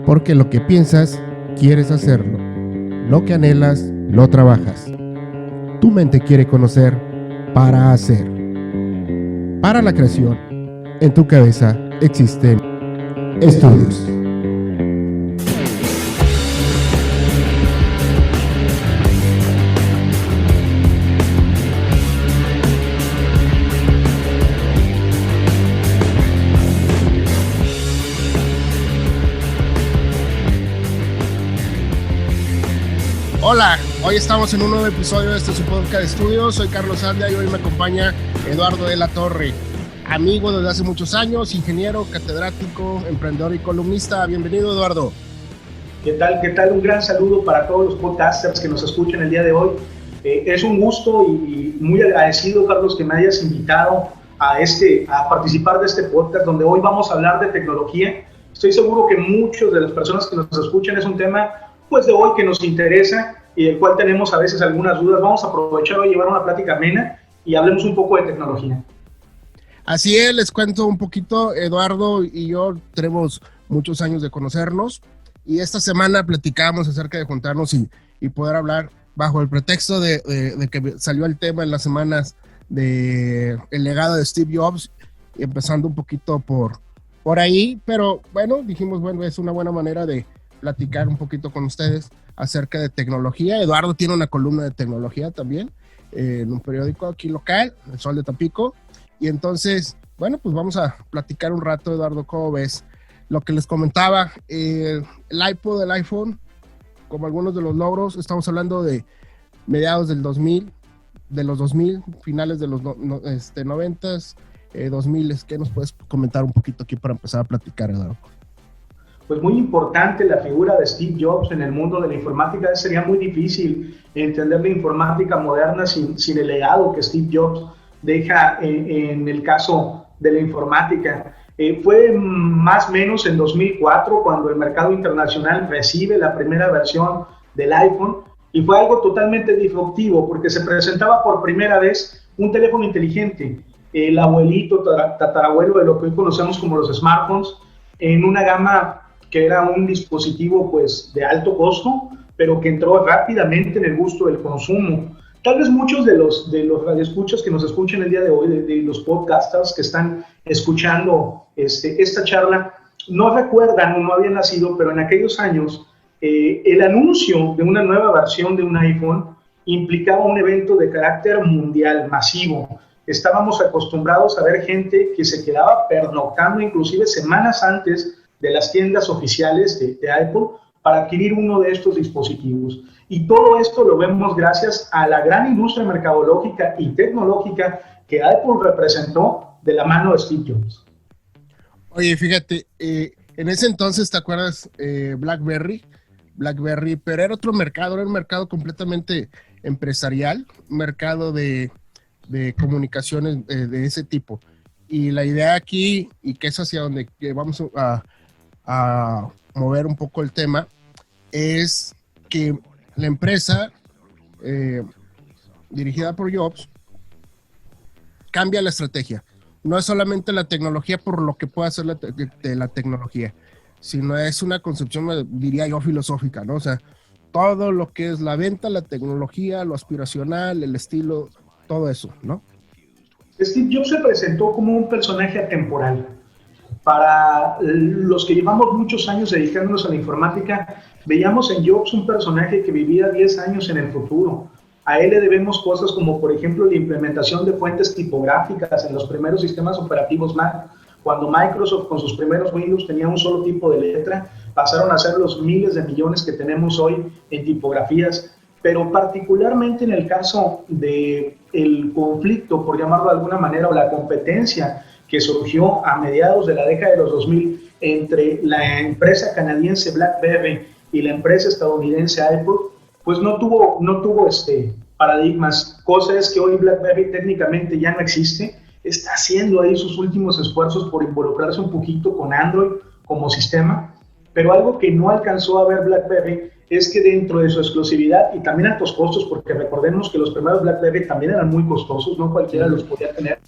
Porque lo que piensas, quieres hacerlo. Lo que anhelas, lo trabajas. Tu mente quiere conocer para hacer. Para la creación, en tu cabeza existen estudios. Hola, hoy estamos en un nuevo episodio de su podcast de estudios. Soy Carlos Andia y hoy me acompaña Eduardo de la Torre, amigo desde hace muchos años, ingeniero, catedrático, emprendedor y columnista. Bienvenido, Eduardo. ¿Qué tal? ¿Qué tal? Un gran saludo para todos los podcasters que nos escuchan el día de hoy. Es un gusto y muy agradecido, Carlos, que me hayas invitado a participar de este podcast donde hoy vamos a hablar de tecnología. Estoy seguro que muchas de las personas que nos escuchan es un tema pues de hoy que nos interesa y del cual tenemos a veces algunas dudas. Vamos a aprovechar hoy, llevar una plática amena y hablemos un poco de tecnología. Así es, les cuento un poquito. Eduardo y yo tenemos muchos años de conocernos y esta semana platicábamos acerca de juntarnos y poder hablar bajo el pretexto de que salió el tema en las semanas de el legado de Steve Jobs, empezando un poquito por ahí, pero bueno, dijimos, bueno, es una buena manera de platicar un poquito con ustedes acerca de tecnología. Eduardo tiene una columna de tecnología también en un periódico aquí local, El Sol de Tampico, y entonces, bueno, pues vamos a platicar un rato. Eduardo, ¿cómo ves? Lo que les comentaba, el iPod, el iPhone, como algunos de los logros, estamos hablando de mediados del 2000, de los 2000, finales de los 90s, 2000. ¿Qué nos puedes comentar un poquito aquí para empezar a platicar, Eduardo? Pues muy importante la figura de Steve Jobs en el mundo de la informática. Sería muy difícil entender la informática moderna sin el legado que Steve Jobs deja en el caso de la informática. Fue más o menos en 2004 cuando el mercado internacional recibe la primera versión del iPhone y fue algo totalmente disruptivo porque se presentaba por primera vez un teléfono inteligente, el abuelito, tatarabuelo de lo que hoy conocemos como los smartphones, en una gama que era un dispositivo pues de alto costo, pero que entró rápidamente en el gusto del consumo. Tal vez muchos de los radioescuchas que nos escuchan el día de hoy, de los podcasters que están escuchando esta charla, no recuerdan o no habían nacido, pero en aquellos años el anuncio de una nueva versión de un iPhone implicaba un evento de carácter mundial, masivo. Estábamos acostumbrados a ver gente que se quedaba pernoctando inclusive semanas antes de las tiendas oficiales de Apple para adquirir uno de estos dispositivos. Y todo esto lo vemos gracias a la gran industria mercadológica y tecnológica que Apple representó de la mano de Steve Jobs. Oye, fíjate, en ese entonces, ¿te acuerdas? BlackBerry, pero era otro mercado, era un mercado completamente empresarial, un mercado de comunicaciones de ese tipo. Y la idea aquí, y que es hacia donde vamos a mover un poco el tema, es que la empresa dirigida por Jobs cambia la estrategia. No es solamente la tecnología por lo que puede hacer la tecnología, sino es una concepción, diría yo, filosófica, ¿no? O sea, todo lo que es la venta, la tecnología, lo aspiracional, el estilo, todo eso, ¿no? Steve Jobs se presentó como un personaje atemporal. Para los que llevamos muchos años dedicándonos a la informática, veíamos en Jobs un personaje que vivía 10 años en el futuro. A él le debemos cosas como, por ejemplo, la implementación de fuentes tipográficas en los primeros sistemas operativos Mac. Cuando Microsoft con sus primeros Windows tenía un solo tipo de letra, pasaron a ser los miles de millones que tenemos hoy en tipografías. Pero particularmente en el caso del conflicto, por llamarlo de alguna manera, o la competencia que surgió a mediados de la década de los 2000 entre la empresa canadiense BlackBerry y la empresa estadounidense Apple, pues no tuvo paradigmas. Cosa es que hoy BlackBerry técnicamente ya no existe, está haciendo ahí sus últimos esfuerzos por involucrarse un poquito con Android como sistema, pero algo que no alcanzó a ver BlackBerry es que dentro de su exclusividad y también altos costos, porque recordemos que los primeros BlackBerry también eran muy costosos, no cualquiera los podía tener,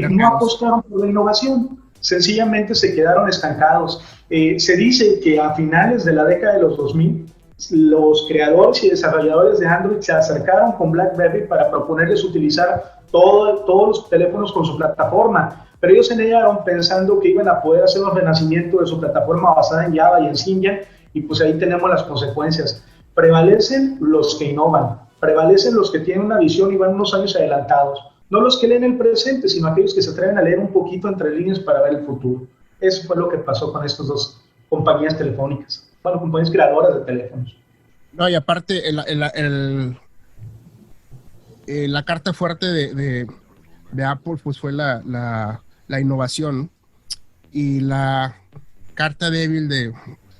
no apostaron por la innovación, sencillamente se quedaron estancados. Se dice que a finales de la década de los 2000, los creadores y desarrolladores de Android se acercaron con BlackBerry para proponerles utilizar todos los teléfonos con su plataforma, pero ellos se negaron pensando que iban a poder hacer un renacimiento de su plataforma basada en Java y en Symbian, y pues ahí tenemos las consecuencias. Prevalecen los que innovan, prevalecen los que tienen una visión y van unos años adelantados, no los que leen el presente, sino aquellos que se atreven a leer un poquito entre líneas para ver el futuro. Eso fue lo que pasó con estas dos compañías telefónicas, bueno, compañías creadoras de teléfonos. No, y aparte, la carta fuerte de Apple pues fue la innovación, y la carta débil de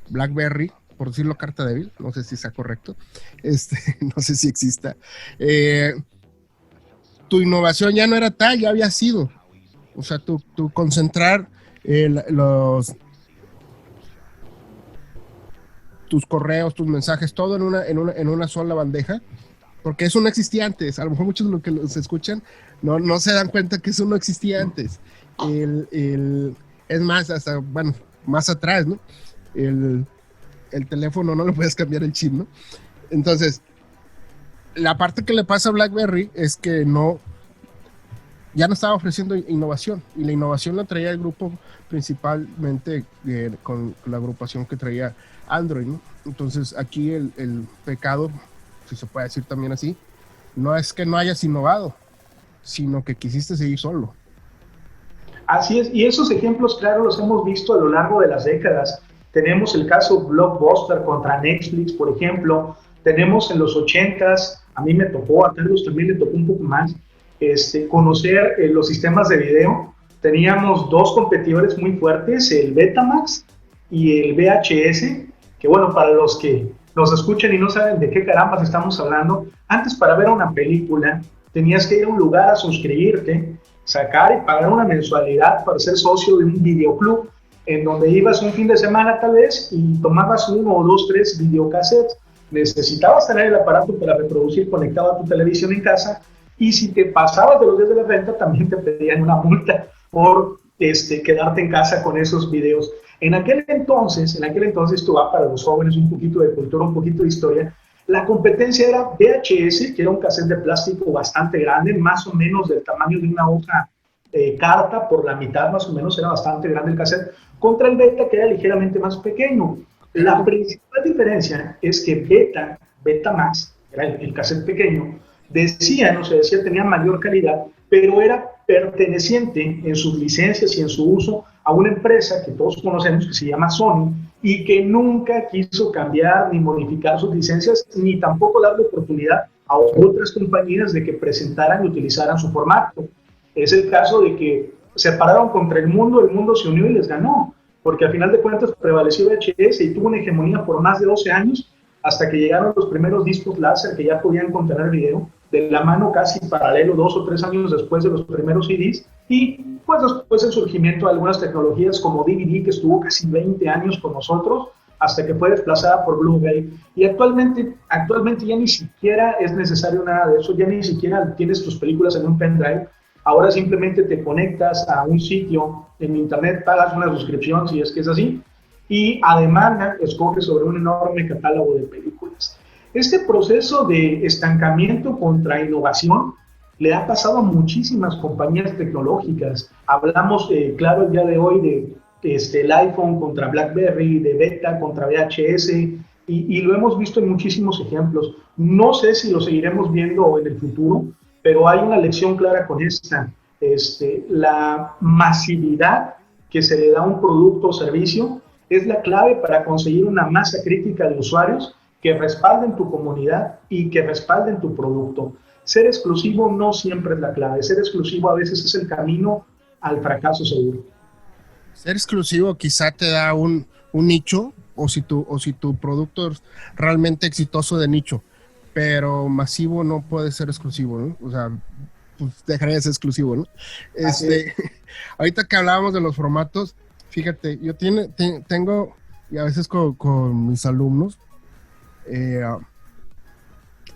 BlackBerry, por decirlo carta débil, no sé si sea correcto, no sé si exista, tu innovación ya no era tal, ya había sido, o sea, tu concentrar tus correos, tus mensajes, todo en una sola bandeja, porque eso no existía antes. A lo mejor muchos de los que los escuchan no se dan cuenta que eso no existía antes. Es más, hasta, bueno, más atrás, ¿no? El teléfono no le puedes cambiar el chip, ¿no? Entonces, la parte que le pasa a BlackBerry es que ya no estaba ofreciendo innovación, y la innovación la traía el grupo principalmente con la agrupación que traía Android, ¿no? Entonces aquí el pecado, si se puede decir también así, no es que no hayas innovado, sino que quisiste seguir solo. Así es, y esos ejemplos, claro, los hemos visto a lo largo de las décadas. Tenemos el caso Blockbuster contra Netflix, por ejemplo. Tenemos en los 80s, a mí me tocó, a Carlos también le tocó un poco más, conocer los sistemas de video. Teníamos dos competidores muy fuertes, el Betamax y el VHS, que bueno, para los que nos escuchan y no saben de qué carambas estamos hablando, antes para ver una película tenías que ir a un lugar a suscribirte, sacar y pagar una mensualidad para ser socio de un videoclub, en donde ibas un fin de semana tal vez y tomabas 1 o 2, 3 videocassettes. Necesitabas tener el aparato para reproducir conectado a tu televisión en casa, y si te pasabas de los días de la renta también te pedían una multa por quedarte en casa con esos videos. En aquel entonces, tú vas para los jóvenes, un poquito de cultura, un poquito de historia, la competencia era VHS, que era un cassette de plástico bastante grande, más o menos del tamaño de una hoja carta, por la mitad más o menos, era bastante grande el cassette, contra el Beta, que era ligeramente más pequeño. La principal diferencia es que Betamax, era el cassette pequeño, tenía mayor calidad, pero era perteneciente en sus licencias y en su uso a una empresa que todos conocemos que se llama Sony, y que nunca quiso cambiar ni modificar sus licencias, ni tampoco darle oportunidad a otras compañías de que presentaran y utilizaran su formato. Es el caso de que se pararon contra el mundo se unió y les ganó, porque al final de cuentas prevaleció VHS y tuvo una hegemonía por más de 12 años, hasta que llegaron los primeros discos láser que ya podían contener video, de la mano casi paralelo 2 o 3 años después de los primeros CDs, y pues después el surgimiento de algunas tecnologías como DVD, que estuvo casi 20 años con nosotros, hasta que fue desplazada por Blu-ray, y actualmente ya ni siquiera es necesario nada de eso, ya ni siquiera tienes tus películas en un pendrive. Ahora simplemente te conectas a un sitio en internet, pagas una suscripción si es que es así, y a demanda escoges sobre un enorme catálogo de películas. Este proceso de estancamiento contra innovación le ha pasado a muchísimas compañías tecnológicas. Hablamos, claro, el día de hoy de el iPhone contra BlackBerry, de Beta contra VHS, y lo hemos visto en muchísimos ejemplos. No sé si lo seguiremos viendo en el futuro, pero hay una lección clara con esta. La masividad que se le da a un producto o servicio es la clave para conseguir una masa crítica de usuarios que respalden tu comunidad y que respalden tu producto. Ser exclusivo no siempre es la clave. Ser exclusivo a veces es el camino al fracaso seguro. Ser exclusivo quizá te da un nicho, o si tu producto es realmente exitoso de nicho, pero masivo no puede ser exclusivo, ¿no? O sea, pues dejaría de ser exclusivo, ¿no? Ahorita que hablábamos de los formatos, fíjate, yo tengo, y a veces con mis alumnos,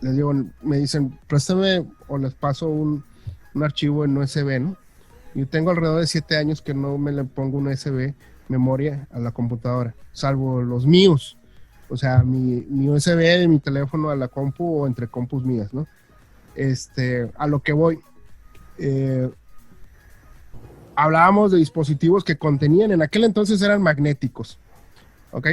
les digo, me dicen, préstame o les paso un archivo en USB, ¿no? Yo tengo alrededor de 7 años que no me le pongo un USB memoria a la computadora, salvo los míos. O sea, mi USB de mi teléfono a la compu o entre compus mías, ¿no? A lo que voy. Eh, Hablábamos de dispositivos que contenían, en aquel entonces eran magnéticos, ¿ok?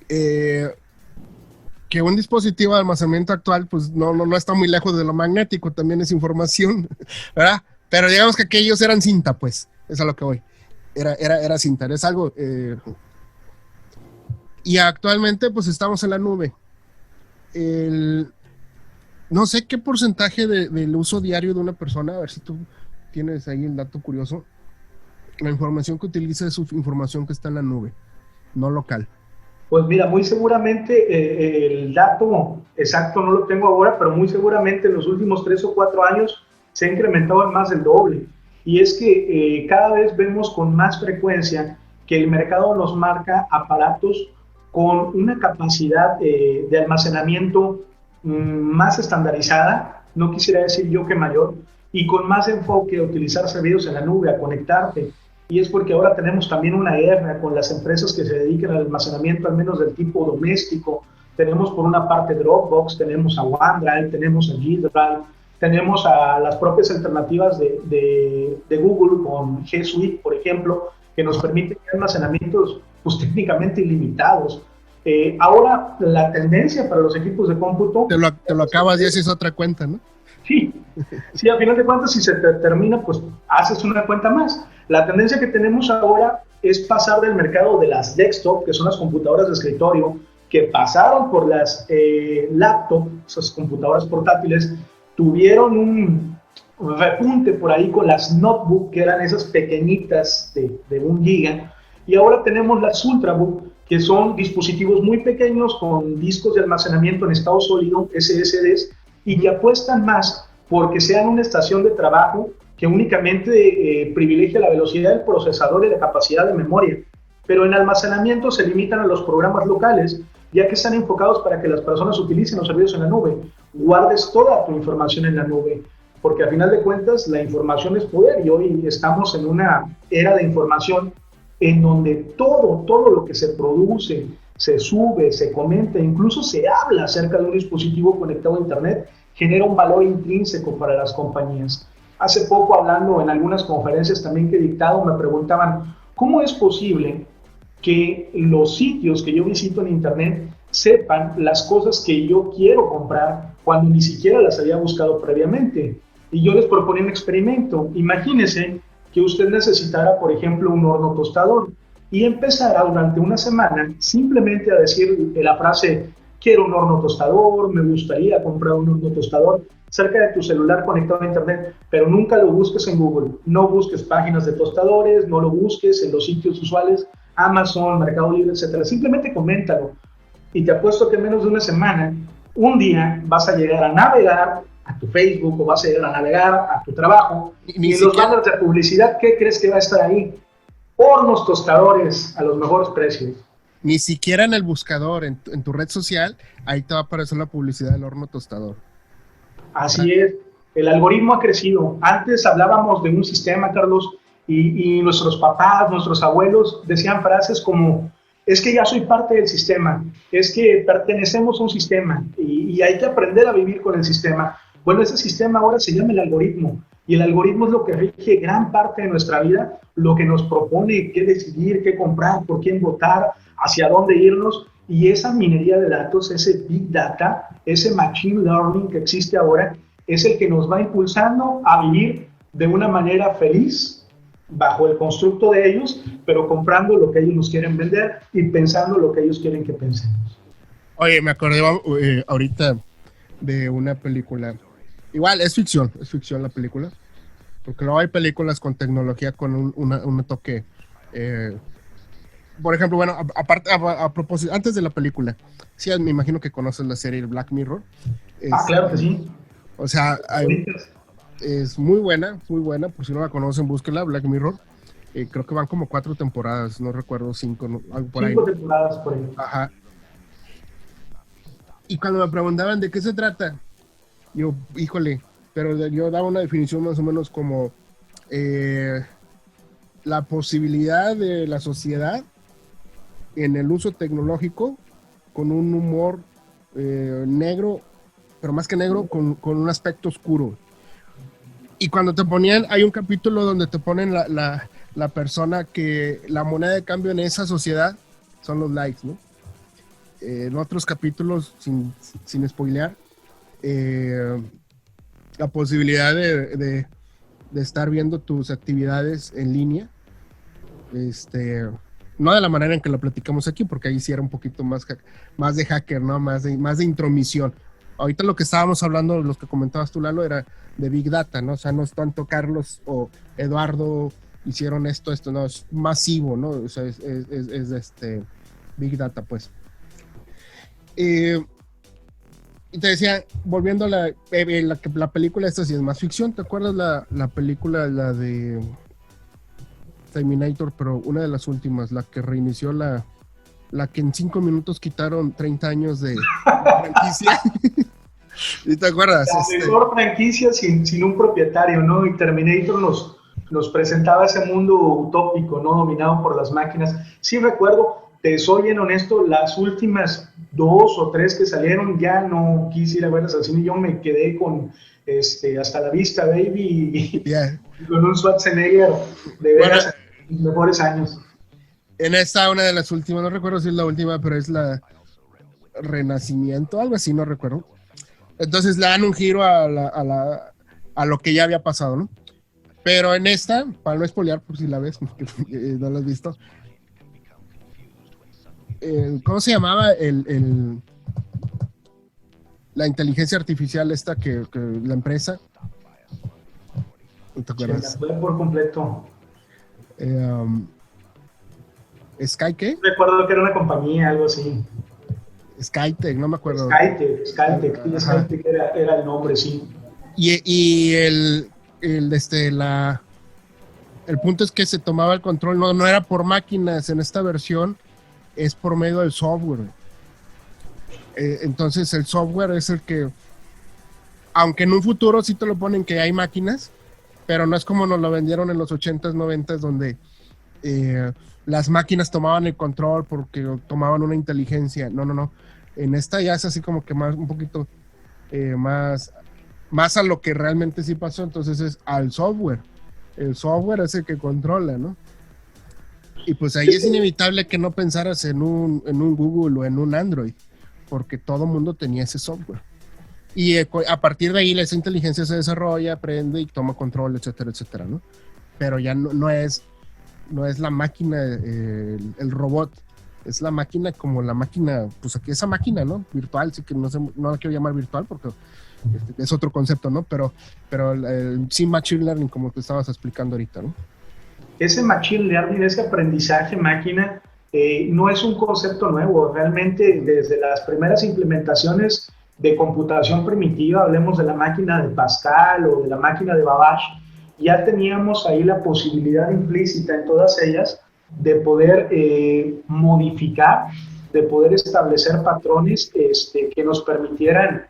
Que un dispositivo de almacenamiento actual, pues no está muy lejos de lo magnético, también es información, ¿verdad? Pero digamos que aquellos eran cinta, pues, es a lo que voy. Era cinta, es algo. Y actualmente, pues estamos en la nube. No sé qué porcentaje del uso diario de una persona, a ver si tú tienes ahí el dato curioso. La información que utiliza es su información que está en la nube, no local. Pues mira, muy seguramente el dato exacto no lo tengo ahora, pero muy seguramente en los últimos 3 o 4 años se ha incrementado en más del doble. Y es que cada vez vemos con más frecuencia que el mercado nos marca aparatos con una capacidad de almacenamiento más estandarizada, no quisiera decir yo que mayor, y con más enfoque a utilizar servicios en la nube, a conectarte. Y es porque ahora tenemos también una guerra con las empresas que se dedican al almacenamiento, al menos del tipo doméstico. Tenemos por una parte Dropbox, tenemos a OneDrive, tenemos a G Drive, tenemos a las propias alternativas de Google con G Suite, por ejemplo, que nos permiten almacenamientos pues, técnicamente ilimitados. Ahora la tendencia para los equipos de cómputo... Te lo acabas y haces otra cuenta, ¿no? Sí, sí, a final de cuentas, si se te termina, pues haces una cuenta más. La tendencia que tenemos ahora es pasar del mercado de las desktop, que son las computadoras de escritorio, que pasaron por las laptop, esas computadoras portátiles, tuvieron un repunte por ahí con las notebook, que eran esas pequeñitas de 1 giga, y ahora tenemos las ultrabook, que son dispositivos muy pequeños con discos de almacenamiento en estado sólido, SSDs, y que apuestan más porque sean una estación de trabajo que únicamente privilegia la velocidad del procesador y la capacidad de memoria. Pero en almacenamiento se limitan a los programas locales, ya que están enfocados para que las personas utilicen los servicios en la nube. Guardes toda tu información en la nube, porque a final de cuentas la información es poder y hoy estamos en una era de información en donde todo lo que se produce, se sube, se comenta, incluso se habla acerca de un dispositivo conectado a Internet, genera un valor intrínseco para las compañías. Hace poco, hablando en algunas conferencias también que he dictado, me preguntaban, ¿cómo es posible que los sitios que yo visito en Internet sepan las cosas que yo quiero comprar cuando ni siquiera las había buscado previamente? Y yo les proponía un experimento. Imagínense que usted necesitara, por ejemplo, un horno tostador y empezara durante una semana simplemente a decir la frase, quiero un horno tostador, me gustaría comprar un horno tostador, cerca de tu celular conectado a internet, pero nunca lo busques en Google, no busques páginas de tostadores, no lo busques en los sitios usuales, Amazon, Mercado Libre, etcétera. Simplemente coméntalo y te apuesto que en menos de una semana, un día vas a llegar a navegar a tu Facebook o vas a llegar a navegar a tu trabajo y en los banners de publicidad, ¿qué crees que va a estar ahí? Hornos tostadores a los mejores precios. Ni siquiera en el buscador, en tu red social, ahí te va a aparecer la publicidad del horno tostador. Así es, el algoritmo ha crecido. Antes hablábamos de un sistema, Carlos, y nuestros papás, nuestros abuelos decían frases como, es que ya soy parte del sistema, es que pertenecemos a un sistema y hay que aprender a vivir con el sistema. Bueno, ese sistema ahora se llama el algoritmo y el algoritmo es lo que rige gran parte de nuestra vida, lo que nos propone qué decidir, qué comprar, por quién votar, hacia dónde irnos. Y esa minería de datos, ese big data, ese machine learning que existe ahora, es el que nos va impulsando a vivir de una manera feliz, bajo el constructo de ellos, pero comprando lo que ellos nos quieren vender y pensando lo que ellos quieren que pensemos. Oye, me acordé ahorita de una película. Igual, es ficción la película. Porque luego hay películas con tecnología con un toque... por ejemplo, bueno, aparte, a propósito, antes de la película, sí, me imagino que conoces la serie Black Mirror. Claro que sí. O sea, es muy buena, por si no la conocen, búsquenla, Black Mirror. Creo que van como 4 temporadas, no recuerdo 5, no, algo por 5 ahí. temporadas por ahí. Ajá. Y cuando me preguntaban de qué se trata, yo, híjole, pero yo daba una definición más o menos como la posibilidad de la sociedad en el uso tecnológico con un humor negro, pero más que negro, con un aspecto oscuro. Y cuando te ponían, hay un capítulo donde te ponen la persona que la moneda de cambio en esa sociedad son los likes, ¿no? En otros capítulos, sin spoilear, la posibilidad de estar viendo tus actividades en línea, no de la manera en que lo platicamos aquí, porque ahí sí era un poquito más de hacker, ¿no? Más de intromisión. Ahorita lo que estábamos hablando, los que comentabas tú, Lalo, era de Big Data, ¿no? O sea, no es tanto Carlos o Eduardo hicieron esto, no, es masivo, ¿no? O sea, es Big Data, pues. Y te decía, volviendo a la película, esta sí es más ficción. ¿Te acuerdas la película, la de Terminator, pero una de las últimas, la que reinició la que en 5 minutos quitaron 30 años de franquicia? ¿Y te acuerdas? La mejor franquicia sin un propietario, ¿no? Y Terminator nos presentaba ese mundo utópico, ¿no? Dominado por las máquinas. Sí recuerdo, te soy bien honesto, las últimas 2 o 3 que salieron ya no quise ir a verlas al cine. Yo me quedé con Hasta la Vista, baby, Yeah. y con un Schwarzenegger de veras en los mejores años. En esta, una de las últimas, no recuerdo si es la última, pero es la Renacimiento, algo así, no recuerdo. Entonces le dan un giro a lo que ya había pasado, ¿no? Pero en esta, para no spoilear por si la ves, porque no la has visto, ¿cómo se llamaba la inteligencia artificial esta que la empresa? ¿No te acuerdas? Se fue por completo. ¿Sky qué? Recuerdo que era una compañía, algo así. Skytech, no me acuerdo. Skytech era el nombre, sí. Y el punto es que se tomaba el control, no era por máquinas en esta versión, es por medio del software. Entonces el software es el que, aunque en un futuro sí te lo ponen que hay máquinas, pero no es como nos lo vendieron en los 80s, 90s, donde las máquinas tomaban el control porque tomaban una inteligencia. No. En esta ya es así como que más, un poquito más a lo que realmente sí pasó. Entonces es al software. El software es el que controla, ¿no? Y pues ahí es inevitable que no pensaras en un Google o en un Android, porque todo mundo tenía ese software. Y a partir de ahí esa inteligencia se desarrolla, aprende y toma control, etcétera, etcétera, ¿no? Pero ya no es la máquina, el robot, es la máquina como la máquina, pues aquí esa máquina, ¿no? Virtual, sí que no la quiero llamar virtual porque es otro concepto, ¿no? Pero sí, Machine Learning, como te estabas explicando ahorita, ¿no? Ese Machine Learning, ese aprendizaje máquina, no es un concepto nuevo. Realmente, desde las primeras implementaciones de computación primitiva, hablemos de la máquina de Pascal o de la máquina de Babbage, ya teníamos ahí la posibilidad implícita en todas ellas de poder modificar, de poder establecer patrones que nos permitieran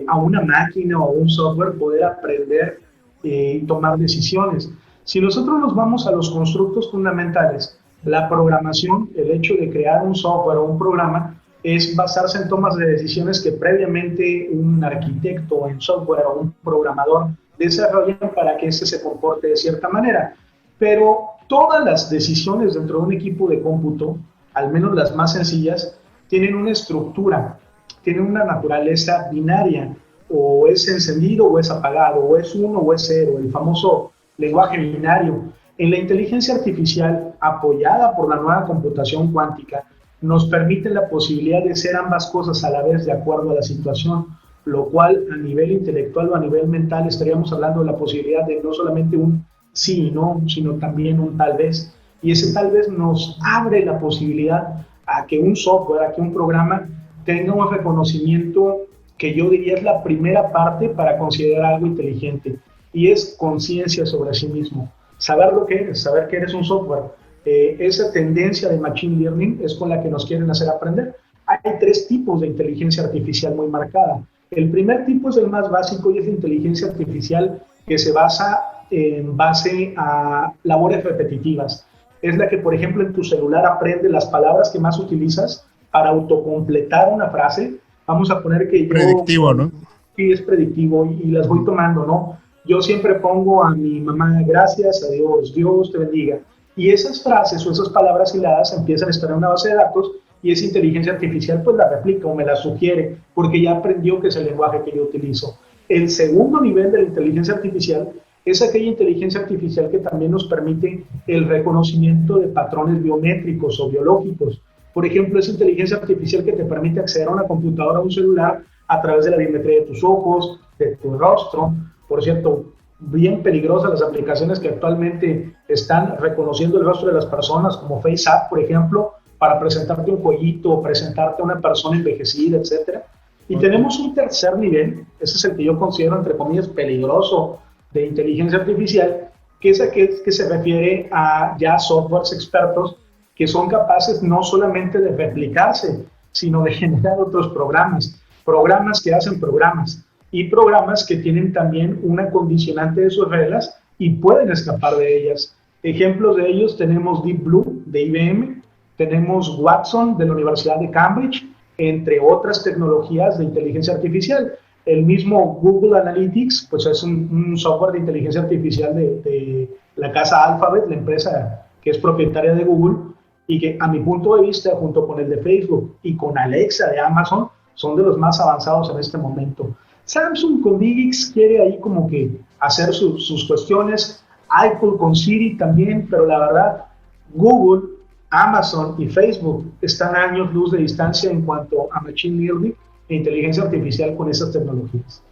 a una máquina o a un software poder aprender y tomar decisiones. Si nosotros nos vamos a los constructos fundamentales, la programación, el hecho de crear un software o un programa, es basarse en tomas de decisiones que previamente un arquitecto en software o un programador desarrollan para que éste se comporte de cierta manera. Pero todas las decisiones dentro de un equipo de cómputo, al menos las más sencillas, tienen una estructura, tienen una naturaleza binaria, o es encendido o es apagado, o es 1 o es 0, el famoso lenguaje binario. En la inteligencia artificial, apoyada por la nueva computación cuántica, nos permite la posibilidad de ser ambas cosas a la vez de acuerdo a la situación, lo cual a nivel intelectual o a nivel mental estaríamos hablando de la posibilidad de no solamente un sí y no, sino también un tal vez. Y ese tal vez nos abre la posibilidad a que un software, a que un programa tenga un reconocimiento que yo diría es la primera parte para considerar algo inteligente, y es conciencia sobre sí mismo. Saber lo que eres, saber que eres un software. Esa tendencia de Machine Learning es con la que nos quieren hacer aprender. Hay 3 tipos de inteligencia artificial muy marcada. El primer tipo es el más básico y es la inteligencia artificial que se basa en base a labores repetitivas. Es la que, por ejemplo, en tu celular aprende las palabras que más utilizas para autocompletar una frase. Vamos a poner que Predictivo, ¿no? Sí, es predictivo y las voy tomando, ¿no? Yo siempre pongo a mi mamá, gracias, a Dios, Dios te bendiga. Y esas frases o esas palabras hiladas empiezan a estar en una base de datos y esa inteligencia artificial pues la replica o me la sugiere porque ya aprendió que es el lenguaje que yo utilizo. El segundo nivel de la inteligencia artificial es aquella inteligencia artificial que también nos permite el reconocimiento de patrones biométricos o biológicos. Por ejemplo, esa inteligencia artificial que te permite acceder a una computadora o un celular a través de la biometría de tus ojos, de tu rostro. Por cierto, bien peligrosas las aplicaciones que actualmente están reconociendo el rostro de las personas, como FaceApp, por ejemplo, para presentarte un cuellito, presentarte a una persona envejecida, etc. Y tenemos un tercer nivel, ese es el que yo considero, entre comillas, peligroso de inteligencia artificial, que es aquel que se refiere a ya softwares expertos que son capaces no solamente de replicarse, sino de generar otros programas, programas que hacen programas y programas que tienen también una condicionante de sus reglas y pueden escapar de ellas. Ejemplos de ellos tenemos Deep Blue de IBM, tenemos Watson de la Universidad de Cambridge, entre otras tecnologías de inteligencia artificial. El mismo Google Analytics, pues es un software de inteligencia artificial de la casa Alphabet, la empresa que es propietaria de Google, y que a mi punto de vista, junto con el de Facebook y con Alexa de Amazon, son de los más avanzados en este momento. Samsung con Digix quiere ahí como que hacer sus cuestiones, Apple con Siri también, pero la verdad, Google, Amazon y Facebook están a años luz de distancia en cuanto a machine learning e inteligencia artificial con esas tecnologías.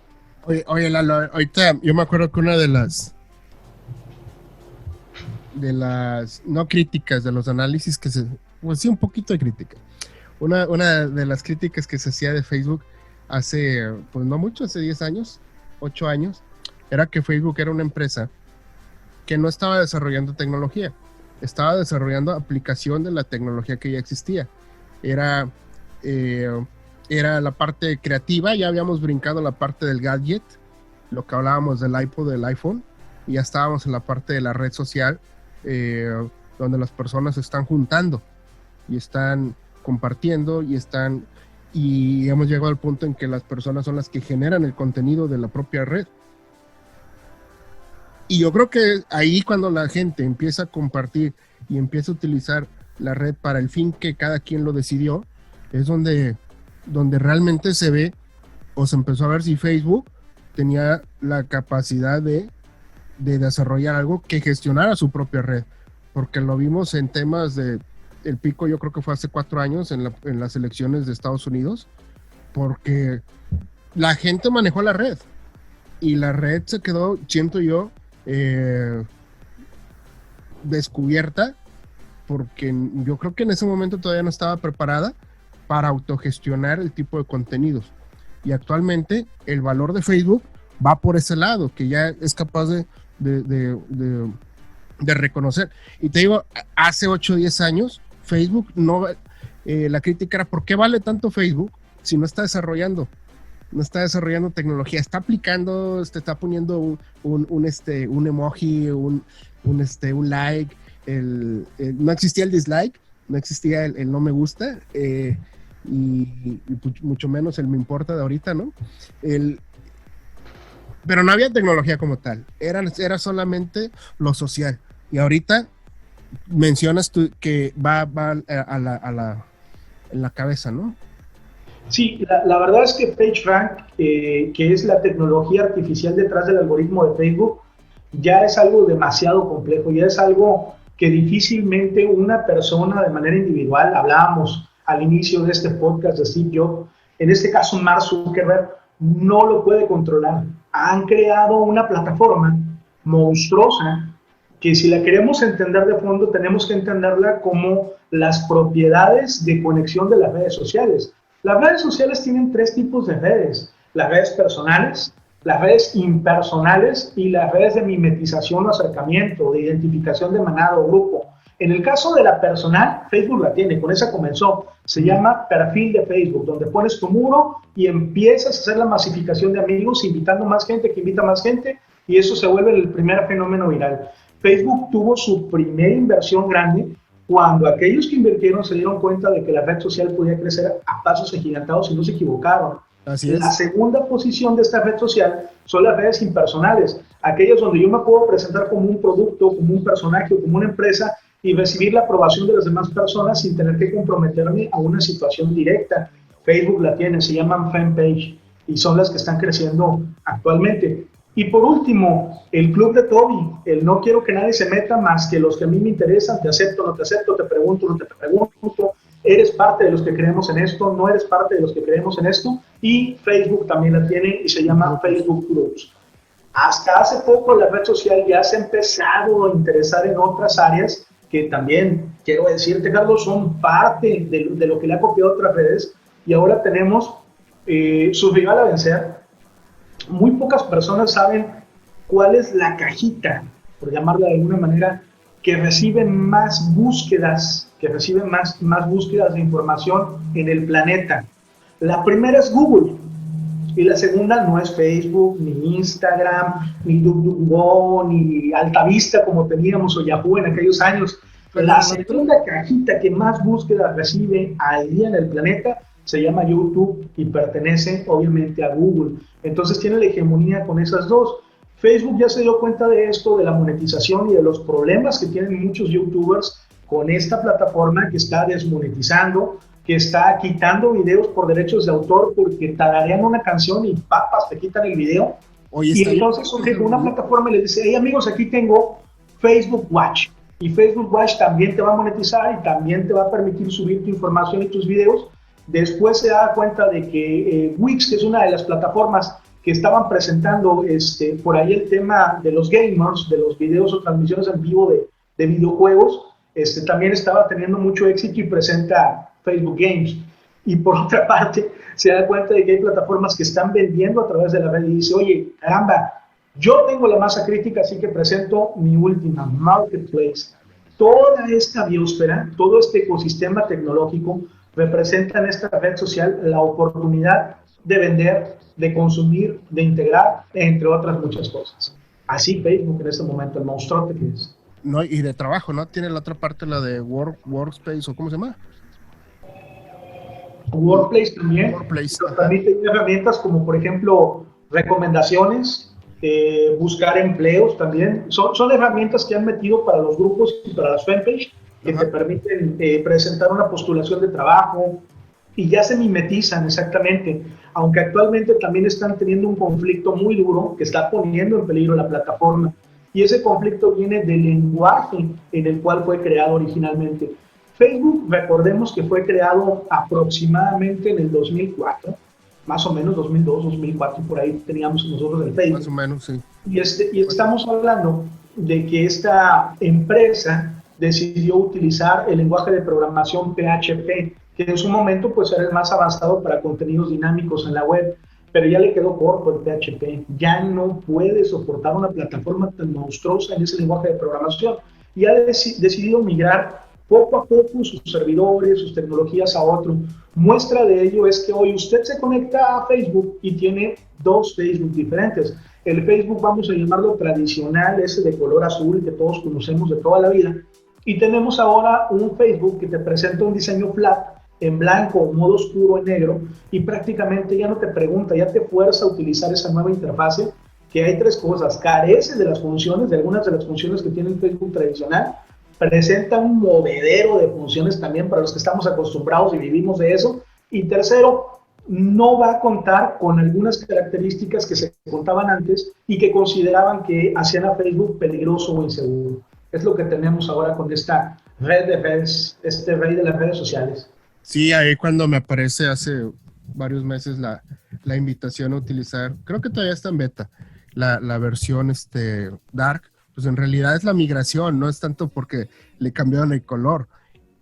Oye Lalo, ahorita yo me acuerdo que una de las no críticas, de los análisis pues sí, un poquito de crítica. Una de las críticas que se hacía de Facebook hace, pues no mucho, hace 10 años, 8 años, era que Facebook era una empresa que no estaba desarrollando tecnología, estaba desarrollando aplicación de la tecnología que ya existía. Era la parte creativa, ya habíamos brincado la parte del gadget, lo que hablábamos del iPod, del iPhone, y ya estábamos en la parte de la red social, donde las personas se están juntando y están compartiendo y hemos llegado al punto en que las personas son las que generan el contenido de la propia red. Y yo creo que ahí, cuando la gente empieza a compartir y empieza a utilizar la red para el fin que cada quien lo decidió, es donde realmente se ve o se empezó a ver si Facebook tenía la capacidad de desarrollar algo que gestionara su propia red, porque lo vimos en temas de el pico, yo creo que fue hace 4 años en las elecciones de Estados Unidos, porque la gente manejó la red y la red se quedó, siento yo, descubierta, porque yo creo que en ese momento todavía no estaba preparada para autogestionar el tipo de contenidos, y actualmente el valor de Facebook va por ese lado, que ya es capaz de reconocer. Y te digo, hace 8 o 10 años Facebook no, la crítica era ¿por qué vale tanto Facebook si no está desarrollando tecnología? Está aplicando, está poniendo un emoji, un like, no existía el dislike, no existía el no me gusta, y mucho menos el me importa de ahorita, ¿no? Pero no había tecnología como tal, era solamente lo social. Y ahorita mencionas tú que va en la cabeza, ¿no? Sí, la verdad es que PageRank, que es la tecnología artificial detrás del algoritmo de Facebook, ya es algo demasiado complejo, ya es algo que difícilmente una persona de manera individual, hablábamos al inicio de este podcast de Steve Jobs, en este caso Mark Zuckerberg, no lo puede controlar. Han creado una plataforma monstruosa que, si la queremos entender de fondo, tenemos que entenderla como las propiedades de conexión de las redes sociales. Las redes sociales tienen 3 tipos de redes: las redes personales, las redes impersonales y las redes de mimetización o acercamiento, de identificación de manada o grupo. En el caso de la personal, Facebook la tiene, con esa comenzó. Se llama perfil de Facebook, donde pones tu muro y empiezas a hacer la masificación de amigos, invitando más gente que invita más gente, y eso se vuelve el primer fenómeno viral. Facebook tuvo su primera inversión grande cuando aquellos que invirtieron se dieron cuenta de que la red social podía crecer a pasos agigantados y no se equivocaron. Así La es. segunda posición de esta red social son las redes impersonales, aquellas donde yo me puedo presentar como un producto, como un personaje o como una empresa y recibir la aprobación de las demás personas sin tener que comprometerme a una situación directa. Facebook la tiene, se llaman fanpage y son las que están creciendo actualmente. Y por último, el club de Toby, el no quiero que nadie se meta más que los que a mí me interesan, te acepto, no te acepto, te pregunto, no te pregunto, eres parte de los que creemos en esto, no eres parte de los que creemos en esto, y Facebook también la tiene y se llama Facebook Groups. Hasta hace poco la red social ya se ha empezado a interesar en otras áreas que también, quiero decirte, Carlos, son parte de lo que le ha copiado otras redes, y ahora tenemos su rival a vencer. Muy pocas personas saben cuál es la cajita, por llamarla de alguna manera, que recibe más búsquedas, más búsquedas de información en el planeta. La primera es Google y la segunda no es Facebook, ni Instagram, ni DuckDuckGo, ni Altavista como teníamos o Yahoo en aquellos años. La segunda cajita que más búsquedas recibe al día en el planeta se llama YouTube y pertenece obviamente a Google. Entonces tiene la hegemonía con esas dos. Facebook ya se dio cuenta de esto, de la monetización y de los problemas que tienen muchos youtubers con esta plataforma que está desmonetizando, que está quitando videos por derechos de autor porque tararean una canción y papas, te quitan el video. Oye, y entonces surge una plataforma y le dice, hey amigos, aquí tengo Facebook Watch. Y Facebook Watch también te va a monetizar y también te va a permitir subir tu información y tus videos. Después se da cuenta de que Wix, que es una de las plataformas que estaban presentando por ahí el tema de los gamers, de los videos o transmisiones en vivo de videojuegos, también estaba teniendo mucho éxito y presenta Facebook Games. Y por otra parte, se da cuenta de que hay plataformas que están vendiendo a través de la red y dice, oye, caramba, yo tengo la masa crítica, así que presento mi última marketplace. Toda esta biosfera, todo este ecosistema tecnológico representa en esta red social la oportunidad de vender, de consumir, de integrar, entre otras muchas cosas. Así Facebook en este momento, el monstruote que es. No, y de trabajo, ¿no? Tiene la otra parte, la de Workspace, o ¿cómo se llama? Workplace también. Workplace. Nos permite herramientas como, por ejemplo, recomendaciones, buscar empleos también. Son herramientas que han metido para los grupos y para las fanpage que te permiten presentar una postulación de trabajo y ya se mimetizan exactamente, aunque actualmente también están teniendo un conflicto muy duro que está poniendo en peligro la plataforma. Y ese conflicto viene del lenguaje en el cual fue creado originalmente. Facebook, recordemos que fue creado aproximadamente en el 2004, más o menos 2002, 2004, por ahí teníamos nosotros el Facebook. Más o menos, sí. Y estamos hablando de que esta empresa decidió utilizar el lenguaje de programación PHP, que en su momento pues era el más avanzado para contenidos dinámicos en la web, pero ya le quedó corto el PHP, ya no puede soportar una plataforma tan monstruosa en ese lenguaje de programación y ha decidido migrar poco a poco sus servidores, sus tecnologías a otro. Muestra de ello es que hoy usted se conecta a Facebook y tiene dos Facebook diferentes. El Facebook, vamos a llamarlo tradicional, ese de color azul que todos conocemos de toda la vida, y tenemos ahora un Facebook que te presenta un diseño flat, en blanco, modo oscuro, en negro, y prácticamente ya no te pregunta, ya te fuerza a utilizar esa nueva interfase, que hay tres cosas: carece de las funciones, de algunas de las funciones que tiene el Facebook tradicional, presenta un movedero de funciones también para los que estamos acostumbrados y vivimos de eso, y tercero, no va a contar con algunas características que se contaban antes y que consideraban que hacían a Facebook peligroso o inseguro. Es lo que tenemos ahora con esta red de redes, este rey de las redes sociales. Sí, ahí cuando me aparece hace varios meses la invitación a utilizar, creo que todavía está en beta, la versión Dark, pues en realidad es la migración, no es tanto porque le cambiaron el color.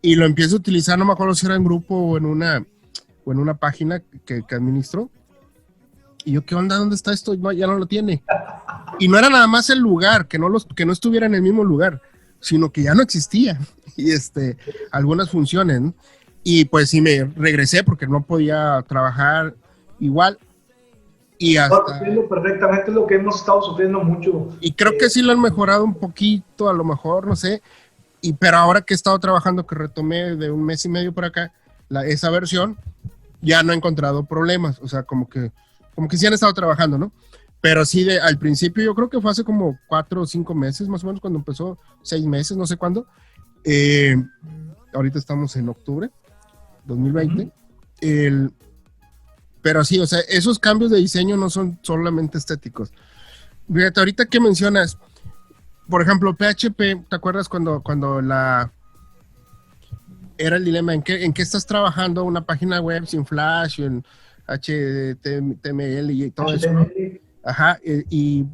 Y lo empiezo a utilizar, no me acuerdo si era en grupo o en una página que administro. Y yo, ¿qué onda? ¿Dónde está esto? No, ya no lo tiene. Y no era nada más el lugar, que no estuviera en el mismo lugar, sino que ya no existía. Y algunas funciones, ¿no? Y pues sí me regresé porque no podía trabajar igual. Y hasta... Entiendo perfectamente lo que hemos estado sufriendo mucho. Y creo que sí lo han mejorado un poquito, a lo mejor, no sé. Pero ahora que he estado trabajando, que retomé de un mes y medio por acá, esa versión, ya no he encontrado problemas. O sea, como que sí han estado trabajando, ¿no? Pero sí, al principio yo creo que fue hace como 4 o 5 meses, más o menos, cuando empezó, 6 meses, no sé cuándo. Ahorita estamos en octubre 2020. Pero sí, o sea, esos cambios de diseño no son solamente estéticos. Fíjate, ahorita que mencionas, por ejemplo, PHP, ¿te acuerdas cuando era el dilema en qué estás trabajando una página web sin Flash, en HTML y todo eso, ¿no? Ajá, y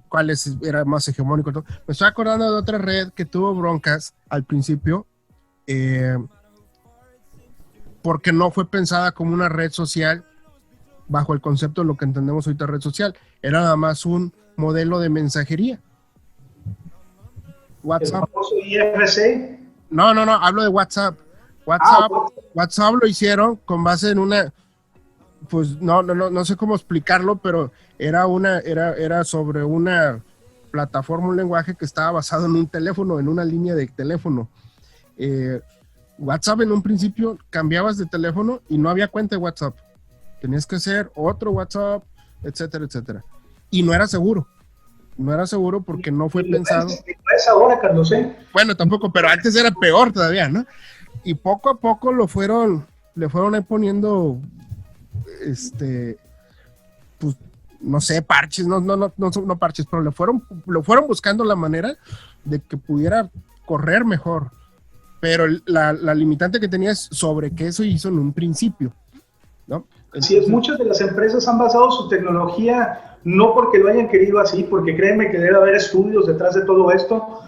cuál era más hegemónico. ¿No? Me estoy acordando de otra red que tuvo broncas al principio, porque no fue pensada como una red social bajo el concepto de lo que entendemos ahorita red social. Era nada más un modelo de mensajería. WhatsApp. ¿El famoso IRC? No, hablo de WhatsApp. WhatsApp lo hicieron con base en una, pues no sé cómo explicarlo, pero era sobre una plataforma, un lenguaje que estaba basado en un teléfono, en una línea de teléfono. WhatsApp en un principio cambiabas de teléfono y no había cuenta de WhatsApp. Tenías que hacer otro WhatsApp, etcétera, etcétera. Y no era seguro. No era seguro porque no fue pensado. Es ahora, Carlos, ¿eh? Bueno, tampoco, pero antes era peor todavía, ¿no? Y poco a poco le fueron ahí poniendo, pues, no sé, parches, no parches, pero lo fueron buscando la manera de que pudiera correr mejor. Pero la limitante que tenía es sobre qué eso hizo en un principio, ¿no? Así es, muchas de las empresas han basado su tecnología no porque lo hayan querido así, porque créeme que debe haber estudios detrás de todo esto,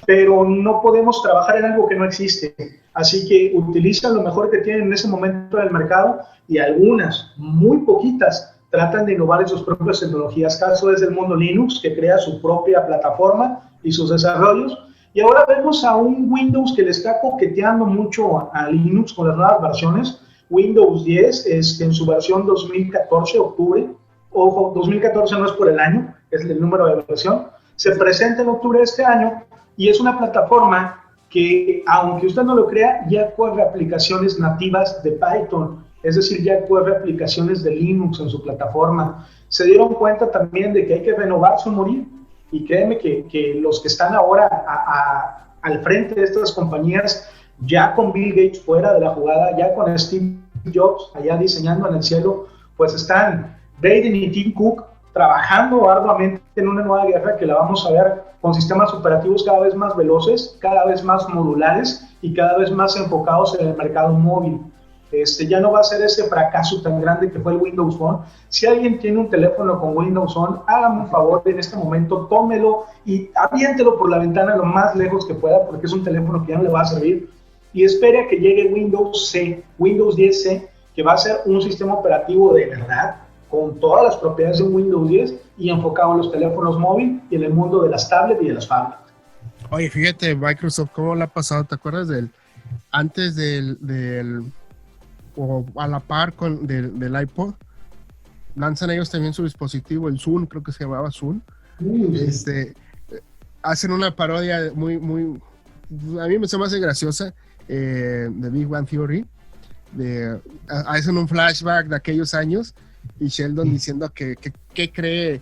pero no podemos trabajar en algo que no existe. Así que utilizan lo mejor que tienen en ese momento del mercado y algunas, muy poquitas, tratan de innovar en sus propias tecnologías. Caso es el mundo Linux, que crea su propia plataforma y sus desarrollos. Y ahora vemos a un Windows que le está coqueteando mucho a Linux con las nuevas versiones. Windows 10 en su versión 2014, octubre. Ojo, 2014 no es por el año, es el número de versión. Se presenta en octubre de este año y es una plataforma que, aunque usted no lo crea, ya corre aplicaciones nativas de Python, es decir, ya corre aplicaciones de Linux en su plataforma. Se dieron cuenta también de que hay que renovarse o morir, y créeme que los que están ahora al frente de estas compañías, ya con Bill Gates fuera de la jugada, ya con Steve Jobs allá diseñando en el cielo, pues están Braden y Tim Cook trabajando arduamente en una nueva guerra que la vamos a ver con sistemas operativos cada vez más veloces, cada vez más modulares y cada vez más enfocados en el mercado móvil. Ya no va a ser ese fracaso tan grande que fue el Windows Phone. Si alguien tiene un teléfono con Windows Phone, hágame un favor en este momento, tómelo y aviéntelo por la ventana lo más lejos que pueda, porque es un teléfono que ya no le va a servir. Y espere a que llegue Windows C, Windows 10C, que va a ser un sistema operativo de verdad, con todas las propiedades de un Windows 10 y enfocado en los teléfonos móviles y en el mundo de las tablets y de las fábricas. Oye, fíjate, Microsoft, ¿cómo le ha pasado? ¿Te acuerdas antes del o a la par del iPod? Lanzan ellos también su dispositivo, el Zune, creo que se llamaba Zune. Hacen una parodia muy, a mí se me hace graciosa, de Big Bang Theory. Hacen un flashback de aquellos años y Sheldon diciendo que cree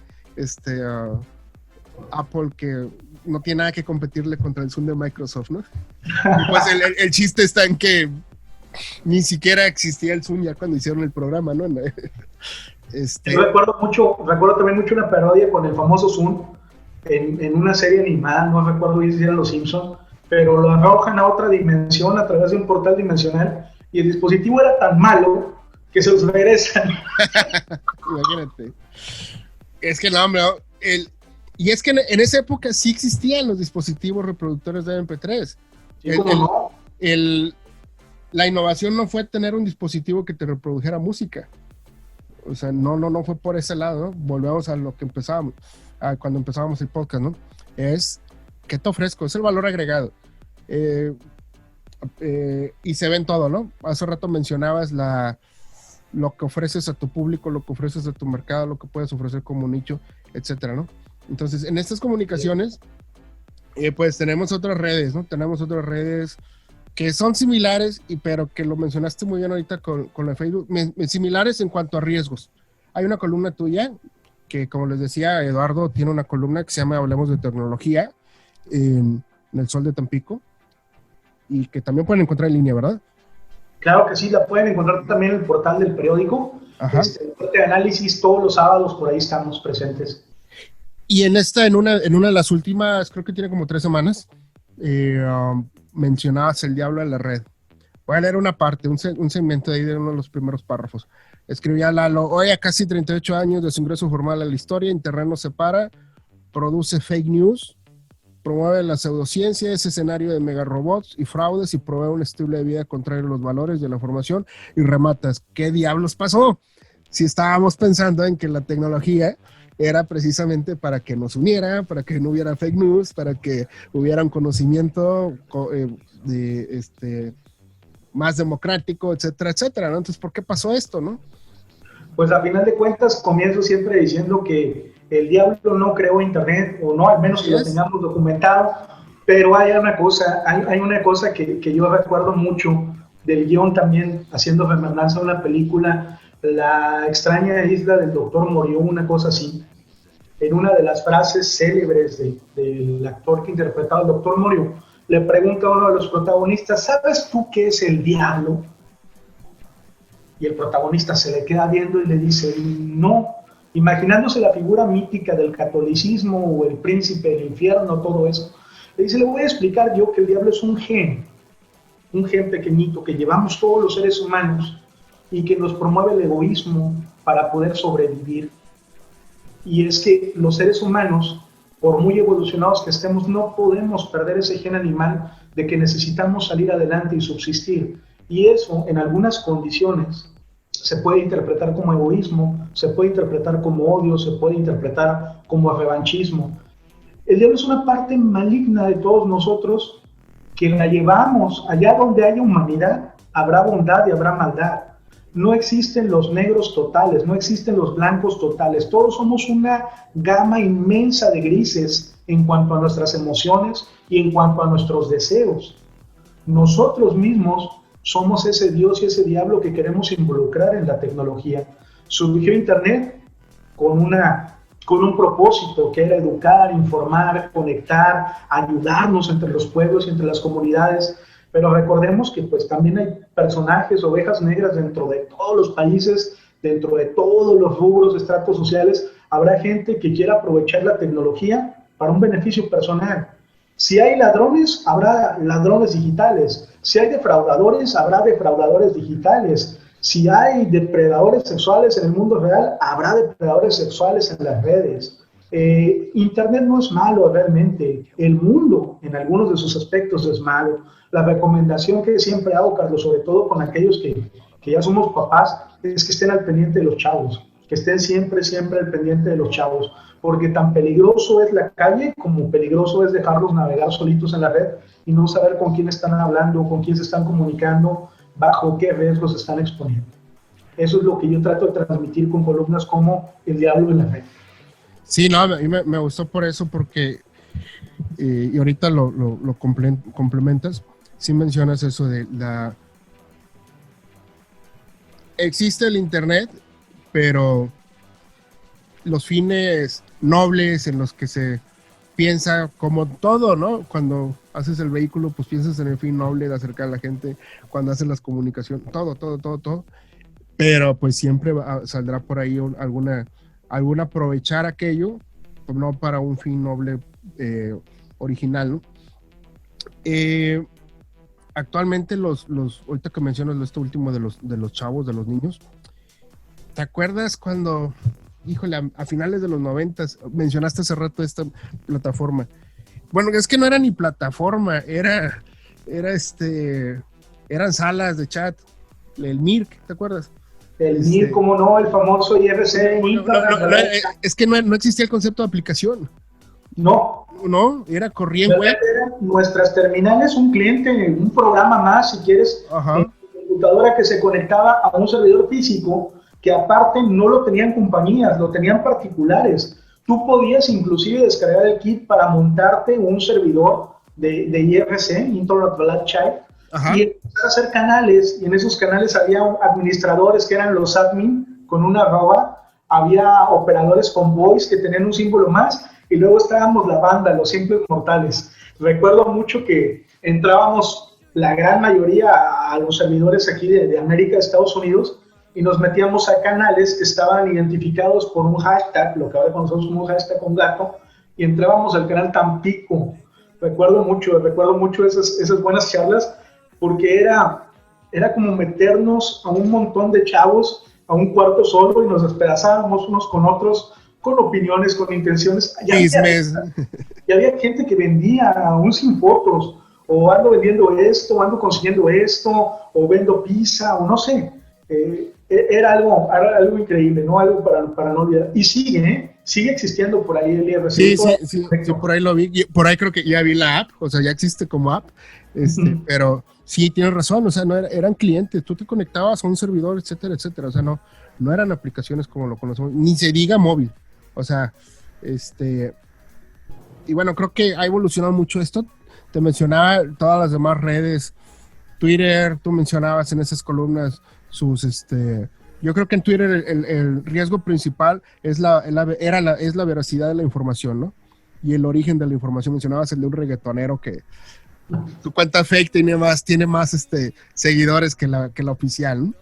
Apple, que no tiene nada que competirle contra el Zoom de Microsoft, ¿no? Y pues el chiste está en que ni siquiera existía el Zoom ya cuando hicieron el programa, ¿no? Recuerdo también mucho una parodia con el famoso Zoom en una serie animada, no recuerdo bien si eran Los Simpsons, pero lo arrojan a otra dimensión a través de un portal dimensional y el dispositivo era tan malo que se los regresan. Imagínate. Es que no, hombre, y es que en esa época sí existían los dispositivos reproductores de MP3. Sí, la innovación no fue tener un dispositivo que te reprodujera música. O sea, no fue por ese lado, ¿no? Volvemos a lo que empezábamos, cuando empezábamos el podcast, ¿no? Es, ¿qué te ofrezco? Es el valor agregado. Y se ve en todo, ¿no? Hace rato mencionabas lo que ofreces a tu público, lo que ofreces a tu mercado, lo que puedes ofrecer como nicho, etcétera, ¿no? Entonces, en estas comunicaciones, pues tenemos otras redes, ¿no? Tenemos otras redes que son similares, pero que lo mencionaste muy bien ahorita con la Facebook, similares en cuanto a riesgos. Hay una columna tuya que, como les decía, Eduardo tiene una columna que se llama Hablemos de Tecnología en El Sol de Tampico, y que también pueden encontrar en línea, ¿verdad? Claro que sí, la pueden encontrar también en el portal del periódico. El corte de análisis todos los sábados, por ahí estamos presentes. Y en una de las últimas, creo que tiene como 3 semanas, mencionabas el diablo en la red. Voy a leer una parte, un segmento ahí de uno de los primeros párrafos. Escribía Lalo: hoy, a casi 38 años de su ingreso formal a la historia, Internet nos separa, produce fake news, promueve la pseudociencia, ese escenario de megarobots y fraudes, y provee un estilo de vida contrario a los valores de la formación, y rematas: ¿qué diablos pasó? Si estábamos pensando en que la tecnología era precisamente para que nos uniera, para que no hubiera fake news, para que hubiera un conocimiento más democrático, etcétera, etcétera, ¿no? Entonces, ¿por qué pasó esto, no? Pues a final de cuentas comienzo siempre diciendo que el diablo no creó Internet, o no, al menos que lo tengamos documentado, pero hay una cosa que yo recuerdo mucho del guión también, haciendo remembranza de una película, La extraña isla del Doctor Moreau, una cosa así. En una de las frases célebres del actor que interpretaba al Doctor Moreau, le pregunta a uno de los protagonistas: ¿sabes tú qué es el diablo? Y el protagonista se le queda viendo y le dice: no, imaginándose la figura mítica del catolicismo o el príncipe del infierno, todo eso. Le dice: le voy a explicar yo que el diablo es un gen pequeñito que llevamos todos los seres humanos y que nos promueve el egoísmo para poder sobrevivir. Y es que los seres humanos, por muy evolucionados que estemos, no podemos perder ese gen animal de que necesitamos salir adelante y subsistir. Y eso, en algunas condiciones, se puede interpretar como egoísmo, se puede interpretar como odio, se puede interpretar como revanchismo. El diablo es una parte maligna de todos nosotros que la llevamos. Allá donde haya humanidad, habrá bondad y habrá maldad. No existen los negros totales, no existen los blancos totales. Todos somos una gama inmensa de grises en cuanto a nuestras emociones y en cuanto a nuestros deseos. Nosotros mismos somos ese Dios y ese diablo que queremos involucrar en la tecnología. Surgió Internet con un propósito, que era educar, informar, conectar, ayudarnos entre los pueblos y entre las comunidades. Pero recordemos que pues también hay personajes, ovejas negras dentro de todos los países, dentro de todos los rubros, estratos sociales. Habrá gente que quiera aprovechar la tecnología para un beneficio personal. Si hay ladrones, habrá ladrones digitales. Si hay defraudadores, habrá defraudadores digitales. Si hay depredadores sexuales en el mundo real, habrá depredadores sexuales en las redes. Internet no es malo realmente. El mundo, en algunos de sus aspectos, es malo. La recomendación que siempre hago, Carlos, sobre todo con aquellos que ya somos papás, es que estén al pendiente de los chavos, que estén siempre al pendiente de los chavos, porque tan peligroso es la calle como peligroso es dejarlos navegar solitos en la red y no saber con quién están hablando, con quién se están comunicando, bajo qué riesgos se están exponiendo. Eso es lo que yo trato de transmitir con columnas como El diablo en la red. Sí, no, a mí me gustó por eso, porque, y ahorita lo complementas, sí mencionas eso de existe el Internet, pero los fines nobles en los que se piensa, como todo, ¿no? Cuando haces el vehículo, pues piensas en el fin noble de acercar a la gente, cuando haces las comunicaciones, todo, pero pues siempre saldrá por ahí algún aprovechar aquello, pues no para un fin noble original, ¿no? Actualmente ahorita que mencionas esto último de los chavos, de los niños, ¿te acuerdas cuando, híjole, a finales de los 90s, mencionaste hace rato esta plataforma? Bueno, es que no era ni plataforma, eran salas de chat, el Mirk, ¿te acuerdas? El Mirk, como no, el famoso IRC. Es que no existía el concepto de aplicación. No, era corría en web. Nuestras terminales, un cliente, un programa más, si quieres, en tu computadora que se conectaba a un servidor físico que aparte no lo tenían compañías, lo tenían particulares. Tú podías inclusive descargar el kit para montarte un servidor de IRC, Internet Relay Child, y empezar a hacer canales, y en esos canales había administradores que eran los admin con una arroba, había operadores con voice que tenían un símbolo más, y luego estábamos la banda, los simples mortales. Recuerdo mucho que entrábamos la gran mayoría a los servidores aquí de América, de Estados Unidos, y nos metíamos a canales que estaban identificados por un hashtag, lo que ahora conocemos como un hashtag con gato, y entrábamos al canal Tampico. Recuerdo mucho esas buenas charlas, porque era como meternos a un montón de chavos a un cuarto solo y nos despedazábamos unos con otros, con opiniones, con intenciones. Y había gente que vendía aún sin fotos, o ando vendiendo esto, ando consiguiendo esto, o vendo pizza, o no sé. Era algo increíble, ¿no? Algo para no olvidar. Y sigue existiendo por ahí el IRC. Sí, por ahí lo vi. Por ahí creo que ya vi la app, o sea, ya existe como app. Pero sí, tienes razón, o sea, no eran clientes, tú te conectabas a un servidor, etcétera, etcétera. O sea, no eran aplicaciones como lo conocemos, ni se diga móvil. O sea, y bueno, creo que ha evolucionado mucho esto. Te mencionaba todas las demás redes, Twitter, tú mencionabas en esas columnas yo creo que en Twitter el riesgo principal es la veracidad de la información, ¿no? Y el origen de la información. Mencionabas el de un reggaetonero que su cuenta fake tiene más seguidores que la oficial, ¿no?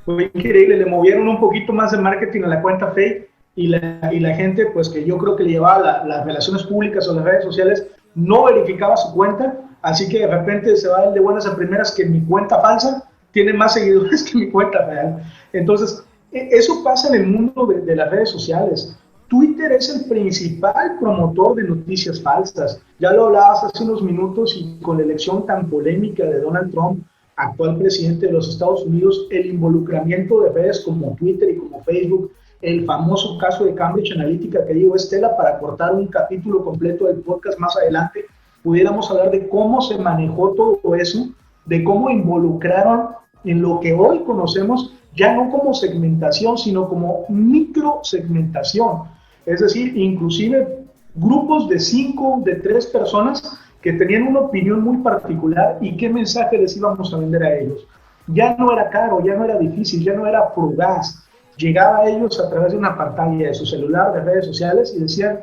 Fue increíble, le movieron un poquito más de marketing a la cuenta fake y la gente, pues que yo creo que le llevaba las relaciones públicas o las redes sociales, no verificaba su cuenta, así que de repente se va el de buenas a primeras que mi cuenta falsa tiene más seguidores que mi cuenta real. Entonces, eso pasa en el mundo de las redes sociales. Twitter es el principal promotor de noticias falsas. Ya lo hablabas hace unos minutos y con la elección tan polémica de Donald Trump, actual presidente de los Estados Unidos, el involucramiento de redes como Twitter y como Facebook, el famoso caso de Cambridge Analytica que digo, Estela, para cortar un capítulo completo del podcast más adelante, pudiéramos hablar de cómo se manejó todo eso, de cómo involucraron en lo que hoy conocemos ya no como segmentación, sino como microsegmentación. Es decir, inclusive grupos de 5, de 3 personas que tenían una opinión muy particular y qué mensaje les íbamos a vender a ellos. Ya no era caro, ya no era difícil, ya no era fugaz. Llegaba a ellos a través de una pantalla de su celular, de redes sociales y decían,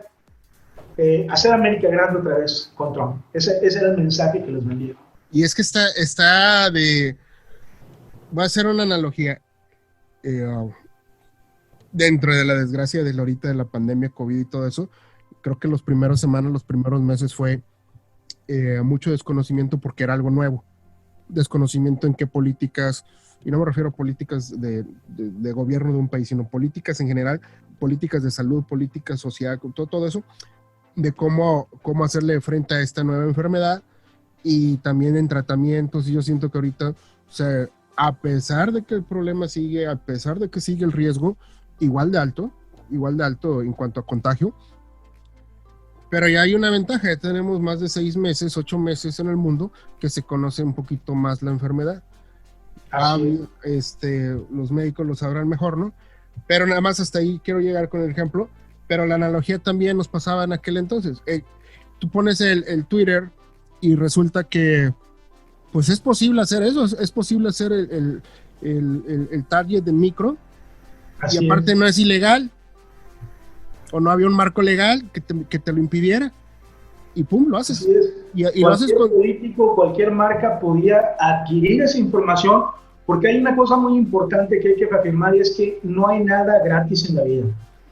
hacer América grande otra vez con Trump. Ese era el mensaje que les vendieron. Y es que está de... Voy a hacer una analogía. Dentro de la desgracia de ahorita de la pandemia, COVID y todo eso, creo que los primeros semanas, los primeros meses fue mucho desconocimiento porque era algo nuevo. Desconocimiento en qué políticas, y no me refiero a políticas de gobierno de un país, sino políticas en general, políticas de salud, políticas social, todo eso, de cómo hacerle frente a esta nueva enfermedad y también en tratamientos. Y yo siento que ahorita, o sea, a pesar de que el problema sigue, a pesar de que sigue el riesgo igual de alto en cuanto a contagio, pero ya hay una ventaja, ya tenemos más de 6 meses, 8 meses en el mundo que se conoce un poquito más la enfermedad. Los médicos lo sabrán mejor, ¿no? Pero nada más hasta ahí quiero llegar con el ejemplo, pero la analogía también nos pasaba en aquel entonces. Tú pones el Twitter y resulta que pues es posible hacer eso, es posible hacer el target de micro. Así y aparte no es ilegal, o no había un marco legal que te lo impidiera, y pum, lo haces. Y lo haces con... político, cualquier marca podía adquirir esa información, porque hay una cosa muy importante que hay que reafirmar, y es que no hay nada gratis en la vida.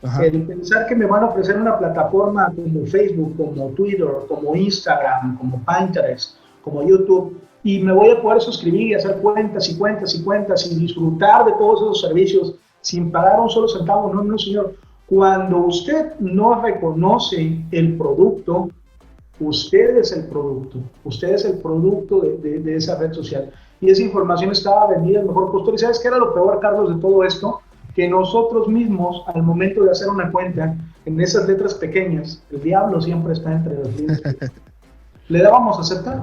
Ajá. El pensar que me van a ofrecer una plataforma como Facebook, como Twitter, como Instagram, como Pinterest, como YouTube, y me voy a poder suscribir y hacer cuentas y cuentas y cuentas y disfrutar de todos esos servicios sin pagar un solo centavo. No, señor. Cuando usted no reconoce el producto, usted es el producto. Usted es el producto de esa red social. Y esa información estaba vendida al mejor postor. ¿Y sabes qué era lo peor, Carlos, de todo esto? Que nosotros mismos, al momento de hacer una cuenta, en esas letras pequeñas, el diablo siempre está entre las letras, le dábamos a aceptar.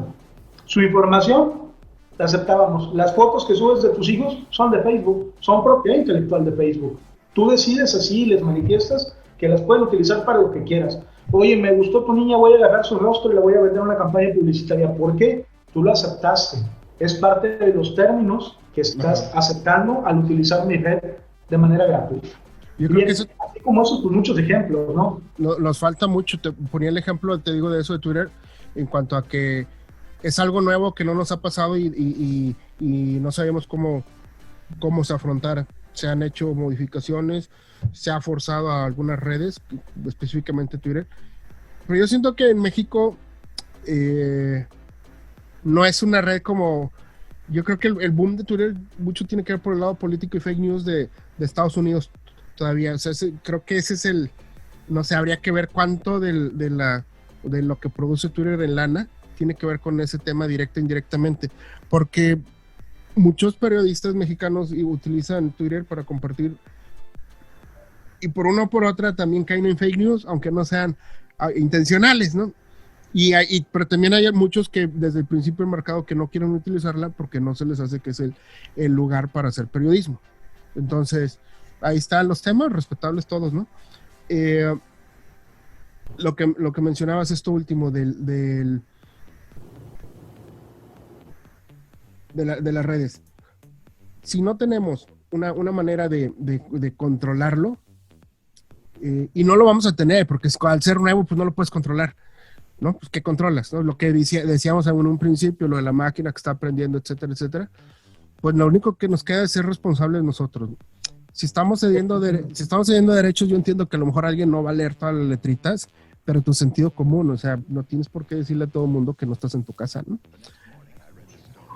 Su información la aceptábamos. Las fotos que subes de tus hijos son de Facebook, son propiedad intelectual de Facebook. Tú decides así, les manifiestas que las pueden utilizar para lo que quieras. Oye, me gustó tu niña, voy a agarrar su rostro y la voy a vender en una campaña publicitaria. ¿Por qué? Tú lo aceptaste. Es parte de los términos que estás aceptando al utilizar mi red de manera gratuita. Yo creo que eso, así como eso, pues muchos ejemplos, ¿no? Nos falta mucho. Te ponía el ejemplo, te digo, de eso de Twitter, en cuanto a que es algo nuevo que no nos ha pasado y no sabemos cómo se afrontara. Se han hecho modificaciones, se ha forzado a algunas redes, específicamente Twitter. Pero yo siento que en México no es una red como... Yo creo que el boom de Twitter mucho tiene que ver por el lado político y fake news de Estados Unidos todavía. O sea, creo que ese es el... No sé, habría que ver cuánto de lo que produce Twitter en lana tiene que ver con ese tema directo e indirectamente. Porque muchos periodistas mexicanos utilizan Twitter para compartir, y por una o por otra también caen en fake news, aunque no sean intencionales, ¿no? Pero también hay muchos que desde el principio del mercado que no quieren utilizarla porque no se les hace que es el lugar para hacer periodismo. Entonces, ahí están los temas, respetables todos, ¿no? Lo que mencionabas, esto último de las redes. Si no tenemos una manera de controlarlo, y no lo vamos a tener, porque al ser nuevo, pues no lo puedes controlar, ¿no? Pues ¿qué controlas? ¿No? Lo que decíamos en un principio, lo de la máquina que está aprendiendo, etcétera, etcétera. Pues lo único que nos queda es ser responsables nosotros. Si estamos cediendo derechos, yo entiendo que a lo mejor alguien no va a leer todas las letritas, pero tu sentido común, o sea, no tienes por qué decirle a todo el mundo que no estás en tu casa, ¿no?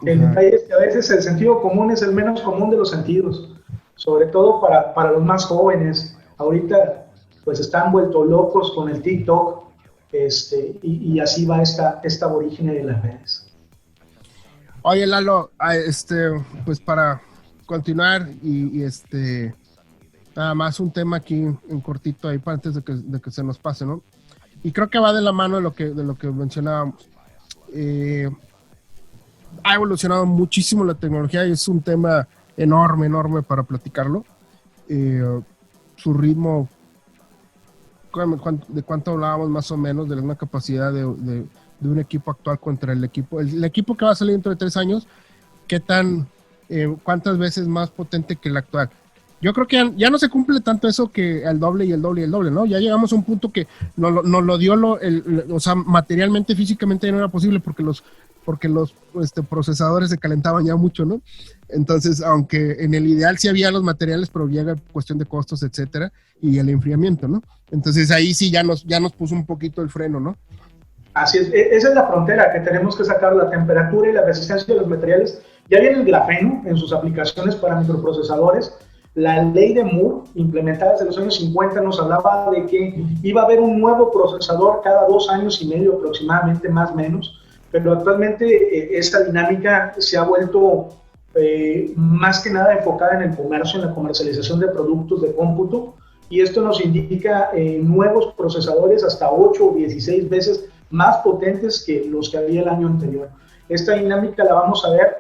El detalle es que a veces el sentido común es el menos común de los sentidos, sobre todo para los más jóvenes. Ahorita pues están vueltos locos con el TikTok, y así va esta aborígine de las redes. Oye, Lalo, pues para continuar y nada más un tema aquí en cortito ahí antes de que se nos pase, ¿no? Y creo que va de la mano de lo que mencionábamos. Ha evolucionado muchísimo la tecnología y es un tema enorme para platicarlo. Su ritmo, ¿de cuánto hablábamos más o menos? De una capacidad de un equipo actual contra el equipo que va a salir dentro de 3 años, cuántas veces más potente que el actual. Yo creo que ya no se cumple tanto eso que el doble y el doble y el doble, ¿no? Ya llegamos a un punto que nos lo dio, o sea, materialmente, físicamente ya no era posible porque los procesadores se calentaban ya mucho, ¿no? Entonces, aunque en el ideal sí había los materiales, pero llega cuestión de costos, etcétera, y el enfriamiento, ¿no? Entonces ahí sí ya nos puso un poquito el freno, ¿no? Así es, esa es la frontera que tenemos que sacar, la temperatura y la resistencia de los materiales. Ya viene el grafeno en sus aplicaciones para microprocesadores. La ley de Moore, implementada desde los años 50, nos hablaba de que iba a haber un nuevo procesador cada 2 años y medio aproximadamente, más o menos, pero actualmente esta dinámica se ha vuelto más que nada enfocada en el comercio, en la comercialización de productos de cómputo, y esto nos indica nuevos procesadores hasta 8 o 16 veces más potentes que los que había el año anterior. Esta dinámica la vamos a ver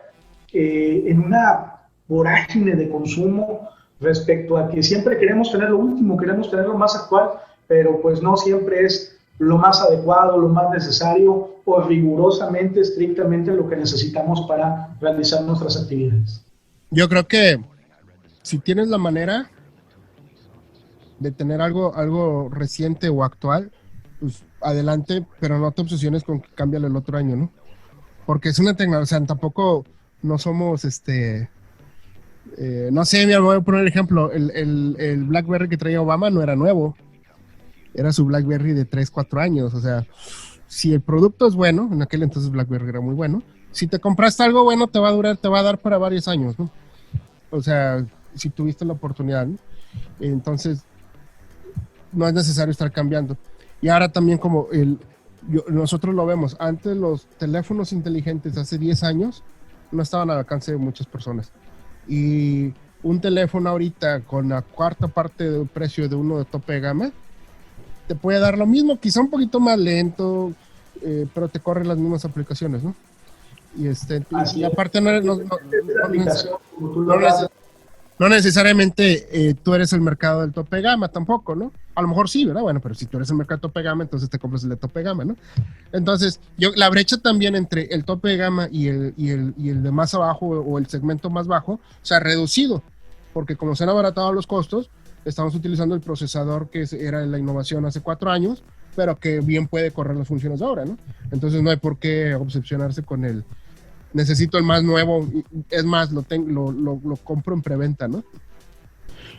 en una vorágine de consumo respecto a que siempre queremos tener lo último, queremos tener lo más actual, pero pues no siempre es lo más adecuado, lo más necesario o rigurosamente, estrictamente lo que necesitamos para realizar nuestras actividades. Yo creo que si tienes la manera de tener algo reciente o actual, pues adelante, pero no te obsesiones con que cámbialo el otro año, ¿no? Porque es una tecnología, o sea, tampoco no somos, no sé, me voy a poner el ejemplo, el BlackBerry que traía Obama no era nuevo, era su BlackBerry de 3, 4 años, o sea, si el producto es bueno, en aquel entonces BlackBerry era muy bueno, si te compraste algo bueno te va a dar para varios años, ¿no? O sea, si tuviste la oportunidad, ¿no? Entonces, no es necesario estar cambiando. Y ahora también como nosotros lo vemos, antes los teléfonos inteligentes hace 10 años no estaban al alcance de muchas personas. Y un teléfono ahorita con la cuarta parte del precio de uno de tope de gama, te puede dar lo mismo, quizá un poquito más lento, pero te corren las mismas aplicaciones, ¿no? Y aparte no necesariamente tú eres el mercado del tope gama tampoco, ¿no? A lo mejor sí, ¿verdad? Bueno, pero si tú eres el mercado tope gama, entonces te compras el de tope gama, ¿no? Entonces, la brecha también entre el tope de gama y el de más abajo o el segmento más bajo se ha reducido, porque como se han abaratado los costos, estamos utilizando el procesador que era la innovación hace 4 años, pero que bien puede correr las funciones de ahora, ¿no? Entonces no hay por qué obsesionarse con el necesito el más nuevo, es más, lo compro en preventa, ¿no?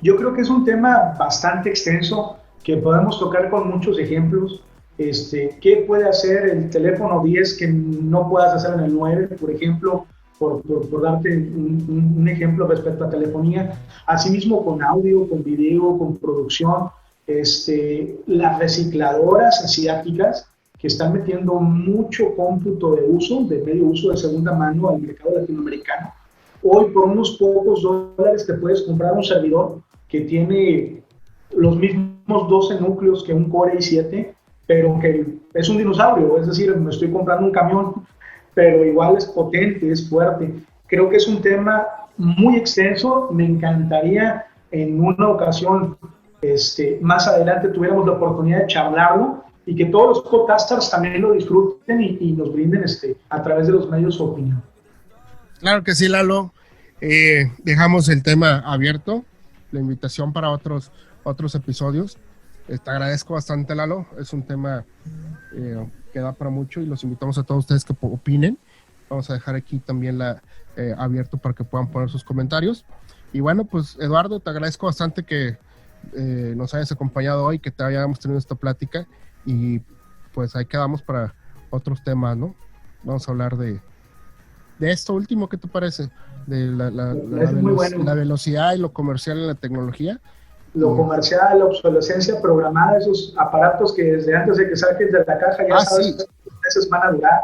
Yo creo que es un tema bastante extenso que podemos tocar con muchos ejemplos. ¿Qué puede hacer el teléfono 10 que no puedas hacer en el 9, por ejemplo? Por darte un ejemplo respecto a telefonía. Asimismo con audio, con video, con producción. Las recicladoras asiáticas que están metiendo mucho cómputo de uso, de medio uso de segunda mano al mercado latinoamericano. Hoy por unos pocos dólares te puedes comprar un servidor que tiene los mismos 12 núcleos que un Core i7, pero que es un dinosaurio, es decir, me estoy comprando un camión, pero igual es potente, es fuerte. Creo que es un tema muy extenso, me encantaría en una ocasión más adelante tuviéramos la oportunidad de charlarlo y que todos los podcasters también lo disfruten y nos brinden a través de los medios su opinión. Claro que sí, Lalo. Dejamos el tema abierto, la invitación para otros episodios. Te agradezco bastante, Lalo. Es un tema que da para mucho y los invitamos a todos ustedes que opinen. Vamos a dejar aquí también abierto para que puedan poner sus comentarios. Y bueno, pues Eduardo, te agradezco bastante que nos hayas acompañado hoy, que te hayamos tenido esta plática y pues ahí quedamos para otros temas, ¿no? Vamos a hablar de esto último, ¿qué te parece? De la velocidad y lo comercial en la tecnología. Lo comercial, la obsolescencia programada, esos aparatos que desde antes de que saques de la caja ya sabes cuántos meses van a durar,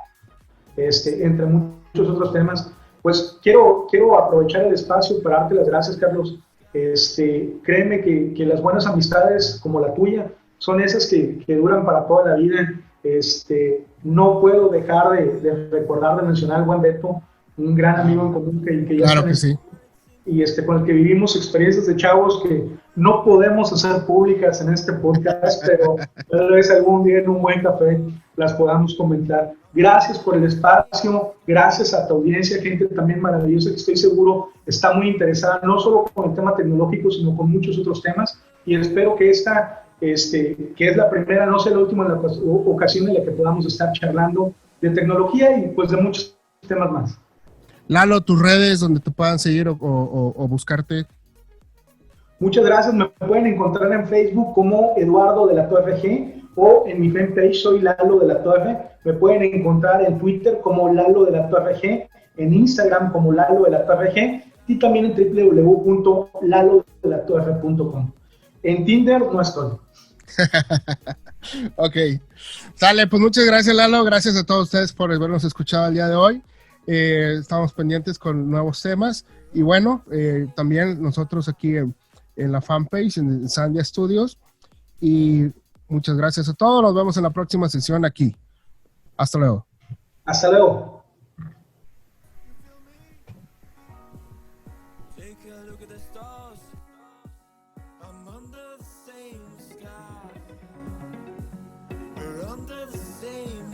entre muchos otros temas. Pues quiero aprovechar el espacio para darte las gracias, Carlos. Créeme que las buenas amistades como la tuya son esas que duran para toda la vida. No puedo dejar de recordar, de mencionar al buen Beto, un gran amigo en común que ya claro que sí. Y con el que vivimos experiencias de chavos que no podemos hacer públicas en este podcast, pero tal vez algún día en un buen café las podamos comentar. Gracias por el espacio, gracias a tu audiencia, gente también maravillosa que estoy seguro está muy interesada, no solo con el tema tecnológico, sino con muchos otros temas, y espero que esta, que es la primera, no sea la última en la ocasión en la que podamos estar charlando de tecnología y pues de muchos temas más. Lalo, tus redes donde te puedan seguir o buscarte. Muchas gracias, me pueden encontrar en Facebook como Eduardo de la Torre G o en mi fanpage soy Lalo de la Torre. Me pueden encontrar en Twitter como Lalo de la Torre G, en Instagram como Lalo de la Torre G y también en www.lalodelatorre.com. En Tinder no estoy. Ok, sale, pues muchas gracias, Lalo, gracias a todos ustedes por habernos escuchado el día de hoy. Estamos pendientes con nuevos temas y bueno, también nosotros aquí en la fanpage en Sandia Studios y muchas gracias a todos, nos vemos en la próxima sesión aquí. Hasta luego. Hasta luego. Under the same